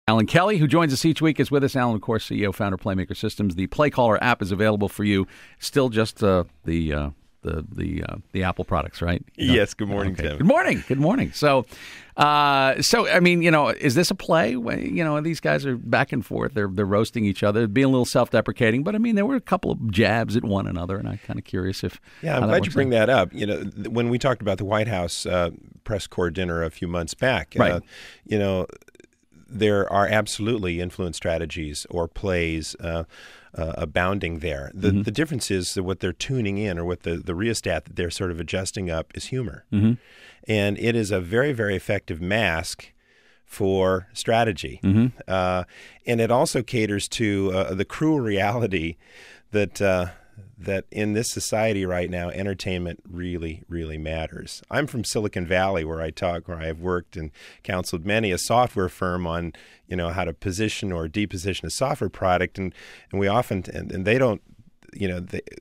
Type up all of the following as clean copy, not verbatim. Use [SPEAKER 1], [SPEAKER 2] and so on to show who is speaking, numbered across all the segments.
[SPEAKER 1] Alan Kelly, who joins us each week, is with us. Alan, of course, CEO, founder, Playmaker Systems. The Playcaller app is available for you. Still just the Apple products, right?
[SPEAKER 2] Yes. Good morning, Tim.
[SPEAKER 1] Good morning. Good morning. So I mean, is this a play? These guys are back and forth. They're roasting each other, being a little self-deprecating. But I mean, there were a couple of jabs at one another, and I'm kind of curious if.
[SPEAKER 2] Yeah, I'm glad you bring that up. When we talked about the White House press corps dinner a few months back,
[SPEAKER 1] right.
[SPEAKER 2] There are absolutely influence strategies or plays abounding there. The difference is that what they're tuning in, or what the rheostat that they're sort of adjusting up, is humor. Mm-hmm. And it is a very, very effective mask for strategy. Mm-hmm. And it also caters to the cruel reality that in this society right now, entertainment really, really matters. I'm from Silicon Valley, where I have worked and counseled many a software firm on, how to position or deposition a software product, and we often and they don't.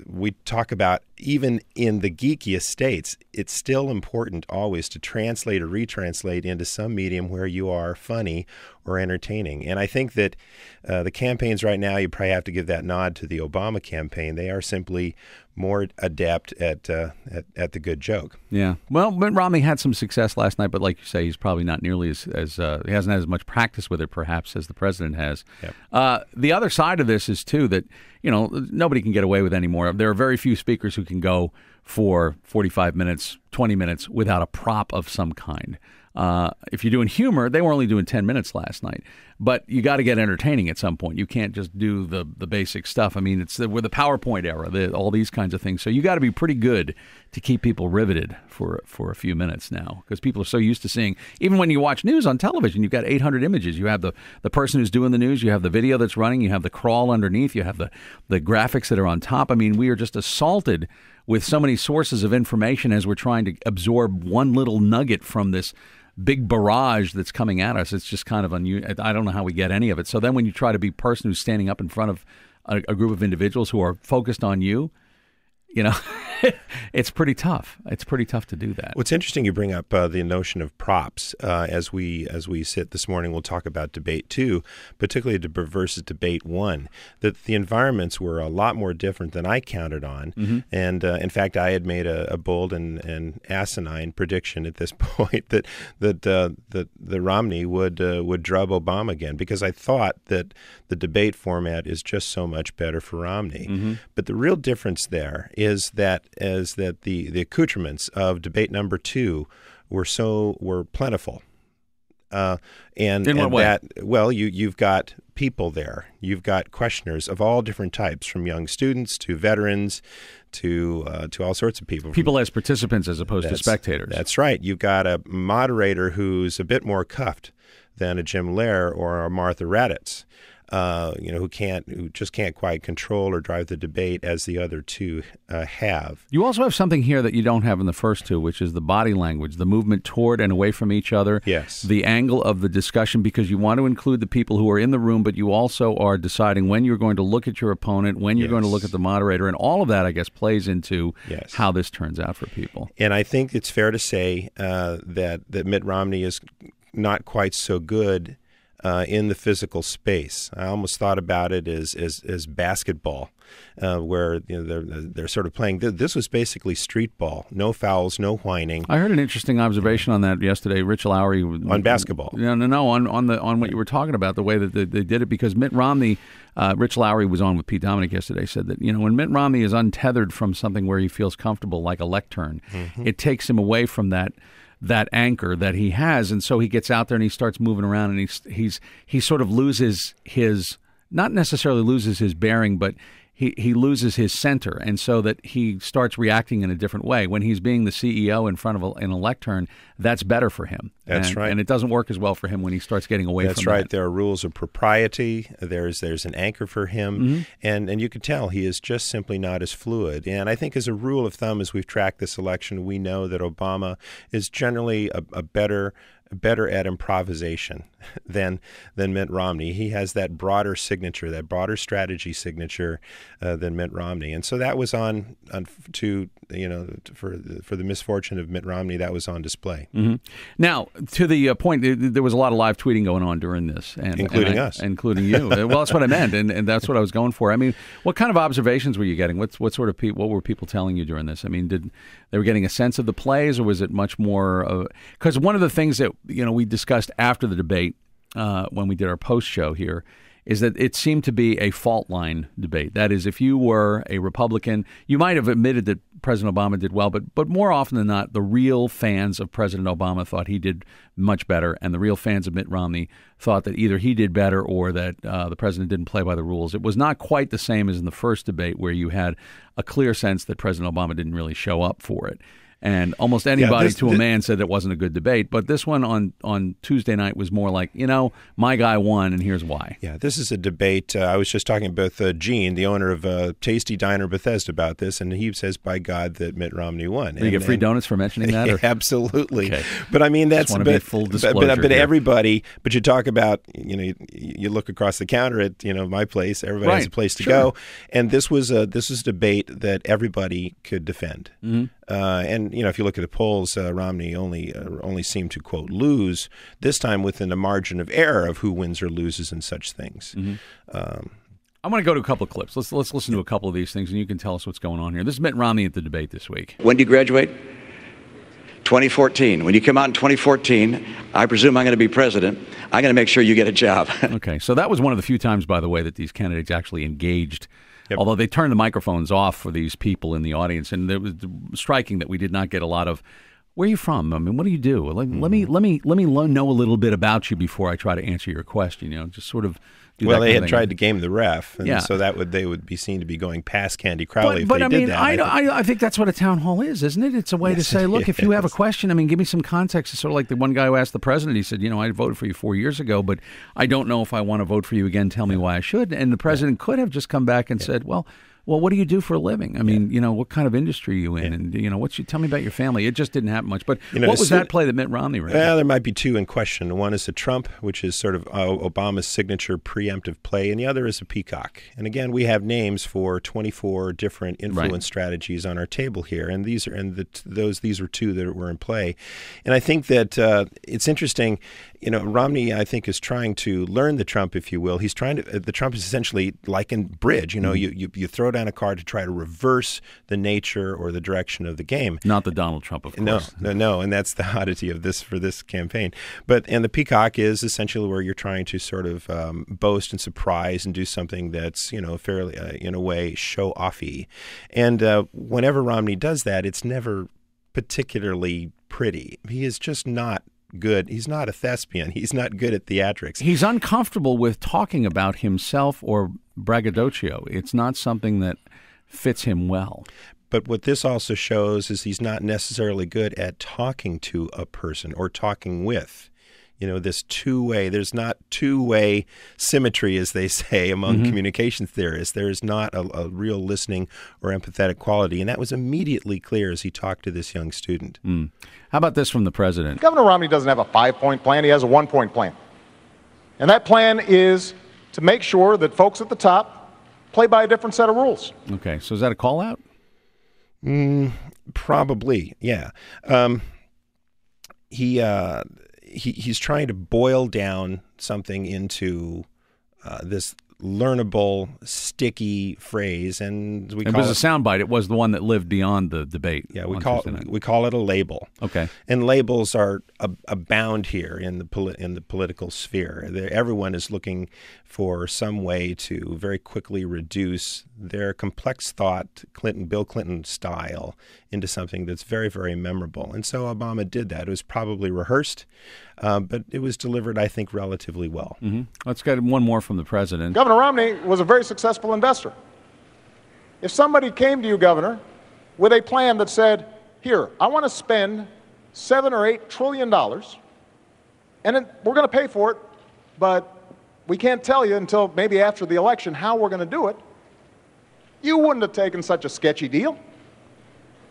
[SPEAKER 2] We talk about, even in the geekiest states, it's still important always to translate or retranslate into some medium where you are funny or entertaining. And I think that the campaigns right now, you probably have to give that nod to the Obama campaign. They are simply more adept at the good joke. Yeah.
[SPEAKER 1] Well, Mitt Romney had some success last night, but like you say, he's probably not nearly as he hasn't had as much practice with it, perhaps, as the president has. Yep. The other side of this is, too, that nobody can get away with anymore. There are very few speakers who can go for 45 minutes, 20 minutes without a prop of some kind. If you're doing humor, they were only doing 10 minutes last night. But you got to get entertaining at some point. You can't just do the basic stuff. I mean, we're the PowerPoint era, all these kinds of things. So you got to be pretty good to keep people riveted for a few minutes now, because people are so used to seeing, even when you watch news on television, you've got 800 images. You have the person who's doing the news, you have the video that's running, you have the crawl underneath, you have the graphics that are on top. I mean, we are just assaulted with so many sources of information as we're trying to absorb one little nugget from this big barrage that's coming at us. It's just kind of unusual. I don't know how we get any of it. So then when you try to be a person who's standing up in front of a group of individuals who are focused on you, it's pretty tough. It's pretty tough to do that.
[SPEAKER 2] What's interesting, you bring up the notion of props. As we sit this morning, we'll talk about debate 2, particularly versus debate 1. That the environments were a lot more different than I counted on. Mm-hmm. And in fact, I had made a bold and asinine prediction at this point that Romney would drub Obama again, because I thought that the debate format is just so much better for Romney. Mm-hmm. But the real difference there is that the accoutrements of debate number 2 were plentiful. You've got people there. You've got questioners of all different types, from young students to veterans to all sorts of people.
[SPEAKER 1] People as participants as opposed to spectators.
[SPEAKER 2] That's right. You've got a moderator who's a bit more cuffed than a Jim Lehrer or a Martha Raddatz. Who just can't quite control or drive the debate as the other two have.
[SPEAKER 1] You also have something here that you don't have in the first two, which is the body language, the movement toward and away from each other.
[SPEAKER 2] Yes.
[SPEAKER 1] The angle of the discussion, because you want to include the people who are in the room, but you also are deciding when you're going to look at your opponent, when you're going to look at the moderator, and all of that, I guess, plays into how this turns out for people.
[SPEAKER 2] And I think it's fair to say that Mitt Romney is not quite so good in the physical space. I almost thought about it as basketball, where they're sort of playing. This was basically street ball. No fouls, no whining.
[SPEAKER 1] I heard an interesting observation on that yesterday. Rich Lowry
[SPEAKER 2] on basketball.
[SPEAKER 1] No, on what you were talking about, the way that they did it, because Mitt Romney, Rich Lowry was on with Pete Dominick yesterday, said that when Mitt Romney is untethered from something where he feels comfortable, like a lectern, it takes him away from that anchor that he has, and so he gets out there and he starts moving around, and he sort of loses his, not necessarily loses his bearing, but he loses his center, and so that he starts reacting in a different way. When he's being the CEO in front of in a lectern, that's better for him.
[SPEAKER 2] That's right.
[SPEAKER 1] And it doesn't work as well for him when he starts getting away from that.
[SPEAKER 2] That's right. There are rules of propriety. There's an anchor for him, and you can tell he is just simply not as fluid. And I think as a rule of thumb, as we've tracked this election, we know that Obama is generally a better at improvisation than Mitt Romney. He has that broader signature, that broader strategy signature than Mitt Romney. And so that was on to for the misfortune of Mitt Romney, that was on display.
[SPEAKER 1] Mm-hmm. Now, to the point, there was a lot of live tweeting going on during this,
[SPEAKER 2] including us,
[SPEAKER 1] including you. Well, that's what I meant, and that's what I was going for. I mean, what kind of observations were you getting? What sort of what were people telling you during this? I mean, they were getting a sense of the plays, or was it much more? Because one of the things that we discussed after the debate when we did our post show here is that it seemed to be a fault line debate. That is, if you were a Republican, you might have admitted that President Obama did well, but more often than not, the real fans of President Obama thought he did much better, and the real fans of Mitt Romney thought that either he did better or that the president didn't play by the rules. It was not quite the same as in the first debate, where you had a clear sense that President Obama didn't really show up for it. And almost anybody to a man said it wasn't a good debate. But this one on Tuesday night was more like, my guy won, and here's why.
[SPEAKER 2] Yeah, this is a debate. I was just talking with Gene, the owner of Tasty Diner Bethesda, about this, and he says, by God, that Mitt Romney won.
[SPEAKER 1] Do you get free donuts for mentioning that? Or?
[SPEAKER 2] Absolutely.
[SPEAKER 1] Okay.
[SPEAKER 2] But I mean, that's
[SPEAKER 1] just want to be full disclosure.
[SPEAKER 2] But everybody, but you talk about, you look across the counter at, my place, everybody has a place to go. And this was a debate that everybody could defend. Mm-hmm. And if you look at the polls, Romney only seemed to, quote, lose, this time within a margin of error of who wins or loses and such things.
[SPEAKER 1] Mm-hmm. I'm going to go to a couple of clips. Let's listen to a couple of these things, and you can tell us what's going on here. This is Mitt Romney at the debate this week.
[SPEAKER 3] When do you graduate? 2014. When you come out in 2014, I presume I'm going to be president. I'm going to make sure you get a job.
[SPEAKER 1] Okay, so that was one of the few times, by the way, that these candidates actually engaged.
[SPEAKER 2] Yep.
[SPEAKER 1] Although they turned the microphones off for these people in the audience, and it was striking that we did not get a lot of, where are you from? I mean, what do you do? Let me know a little bit about you before I try to answer your question. Just sort of.
[SPEAKER 2] Well, they had tried to game the ref, and so they would be seen to be going past Candy Crowley if they did that.
[SPEAKER 1] I think that's what a town hall is, isn't it? It's a way to say, look, if you have a question, give me some context. It's sort of like the one guy who asked the president, he said, I voted for you 4 years ago, but I don't know if I want to vote for you again. Tell me why I should. And the president could have just come back and said, well, what do you do for a living? What kind of industry are you in? And, tell me about your family. It just didn't happen much. But what was that play that Mitt Romney ran?
[SPEAKER 2] Well, there might be two in question. One is a Trump, which is sort of Obama's signature preemptive play, and the other is a peacock. And again, we have names for 24 different influence strategies on our table here, and these were two that were in play. And I think that it's interesting. Romney, I think, is trying to learn the Trump, if you will. He's trying to. The Trump is essentially like in bridge. You throw down a card to try to reverse the nature or the direction of the game.
[SPEAKER 1] Not the Donald Trump, of course.
[SPEAKER 2] No, and that's the oddity of this for this campaign. And the peacock is essentially where you're trying to sort of boast and surprise and do something that's fairly in a way show-offy. And whenever Romney does that, it's never particularly pretty. He is just not good. He's not a thespian. He's not good at theatrics.
[SPEAKER 1] He's uncomfortable with talking about himself or braggadocio. It's not something that fits him well.
[SPEAKER 2] But what this also shows is he's not necessarily good at talking to a person or talking with. This two-way, there's not two-way symmetry, as they say, among communication theorists. There is not a real listening or empathetic quality. And that was immediately clear as he talked to this young student.
[SPEAKER 1] How about this from the president?
[SPEAKER 4] Governor Romney doesn't have a 5-point plan. He has a 1-point plan. And that plan is to make sure that folks at the top play by a different set of rules.
[SPEAKER 1] Okay, so is that a call-out?
[SPEAKER 2] Probably, yeah. He's trying to boil down something into this learnable, sticky phrase, and
[SPEAKER 1] it was a soundbite. It was the one that lived beyond the debate.
[SPEAKER 2] Yeah, we call it a label.
[SPEAKER 1] Okay,
[SPEAKER 2] and labels are abound here in the political sphere. Everyone is looking for some way to very quickly reduce their complex thought, Bill Clinton style, into something that's very, very memorable. And so Obama did that. It was probably rehearsed, but it was delivered, I think, relatively well.
[SPEAKER 1] Mm-hmm. Let's get one more from the president.
[SPEAKER 4] Governor Romney was a very successful investor. If somebody came to you, Governor, with a plan that said, here, I want to spend $7 or $8 trillion, and we're going to pay for it, but we can't tell you until maybe after the election how we're going to do it, you wouldn't have taken such a sketchy deal.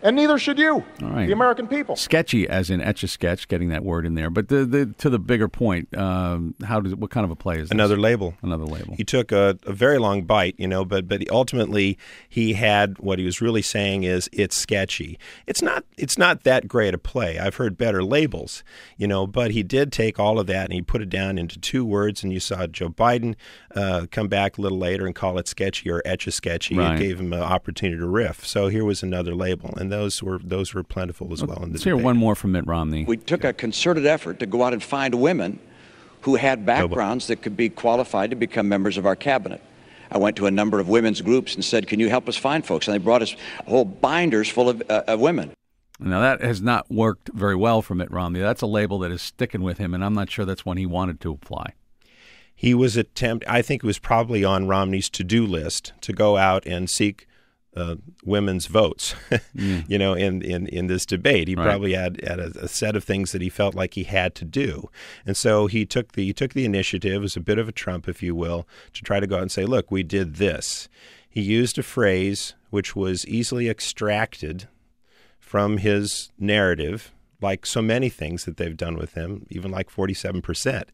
[SPEAKER 4] And neither should you,
[SPEAKER 1] All right.
[SPEAKER 4] the American people.
[SPEAKER 1] Sketchy, as in Etch-a-Sketch, getting that word in there. But to the bigger point, what kind of a play is this?
[SPEAKER 2] Another label.
[SPEAKER 1] Another label.
[SPEAKER 2] He took a very long bite, but ultimately he had what he was really saying is it's sketchy. It's not that great a play. I've heard better labels, but he did take all of that and he put it down into 2 words, and you saw Joe Biden come back a little later and call it sketchy or Etch-a-Sketchy.
[SPEAKER 1] Right.
[SPEAKER 2] It gave him an opportunity to riff. So here was another label, and those were plentiful as well in the
[SPEAKER 1] Let's hear
[SPEAKER 2] debate.
[SPEAKER 1] one more from Mitt Romney.
[SPEAKER 3] We took a concerted effort to go out and find women who had backgrounds that could be qualified to become members of our cabinet. I went to a number of women's groups and said, can you help us find folks? And they brought us whole binders full of women.
[SPEAKER 1] Now, that has not worked very well for Mitt Romney. That's a label that is sticking with him, and I'm not sure that's one he wanted to apply.
[SPEAKER 2] I think it was probably on Romney's to-do list to go out and seek women's votes, in this debate. He probably had a set of things that he felt like he had to do. And so he took the initiative as a bit of a trump, if you will, to try to go out and say, look, we did this. He used a phrase which was easily extracted from his narrative, like so many things that they've done with him, even like 47%.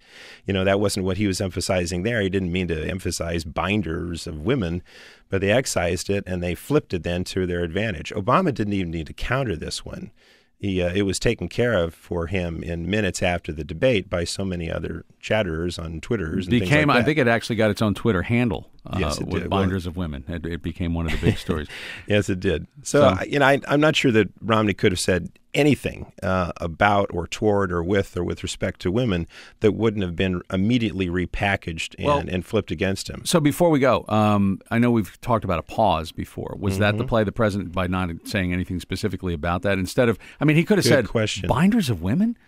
[SPEAKER 2] That wasn't what he was emphasizing there. He didn't mean to emphasize binders of women, but they excised it and they flipped it then to their advantage. Obama didn't even need to counter this one. It was taken care of for him in minutes after the debate by so many other chatterers on Twitters and things like that.
[SPEAKER 1] I think it actually got its own Twitter handle.
[SPEAKER 2] Yes, it
[SPEAKER 1] with
[SPEAKER 2] did.
[SPEAKER 1] Binders of Women. It became one of the big stories.
[SPEAKER 2] Yes, it did. So I'm not sure that Romney could have said anything about or toward or with respect to women that wouldn't have been immediately repackaged and flipped against him.
[SPEAKER 1] So before we go, I know we've talked about a pause before. Was that the play the president, by not saying anything specifically about that, instead of, he could have said, binders of women?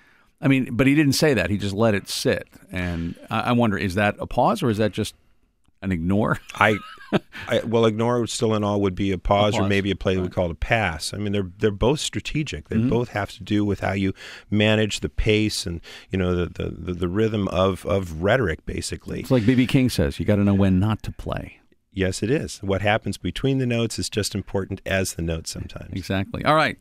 [SPEAKER 1] But he didn't say that. He just let it sit. And I wonder, is that a pause or is that just an ignore?
[SPEAKER 2] Ignore still in all would be a pause or maybe a play that we call a pass. They're both strategic. They both have to do with how you manage the pace and the rhythm of rhetoric. Basically,
[SPEAKER 1] it's like B.B. King says, you got to know when not to play.
[SPEAKER 2] Yes, it is. What happens between the notes is just important as the notes sometimes.
[SPEAKER 1] Exactly. All right,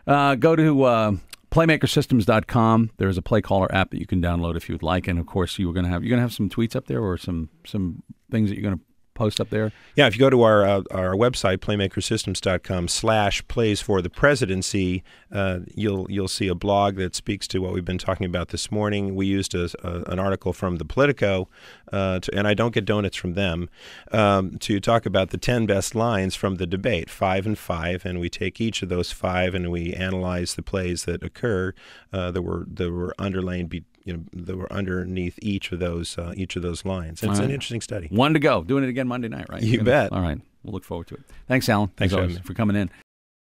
[SPEAKER 1] go to Playmakersystems.com. There is a Play Caller app that you can download if you would like, and of course you're going to have some tweets up there or some things that you're going to post up there?
[SPEAKER 2] Yeah, if you go to our website, playmakersystems.com/plays for the presidency, you'll see a blog that speaks to what we've been talking about this morning. We used an article from the Politico, and I don't get donuts from them, to talk about the 10 best lines from the debate, 5 and 5, and we take each of those 5 and we analyze the plays that occur that were underlain that were underneath each of those lines. It's an interesting study.
[SPEAKER 1] One to go. Doing it again Monday night, right?
[SPEAKER 2] You bet.
[SPEAKER 1] All right. We'll look forward to it. Thanks, Alan.
[SPEAKER 2] Thanks
[SPEAKER 1] for coming in.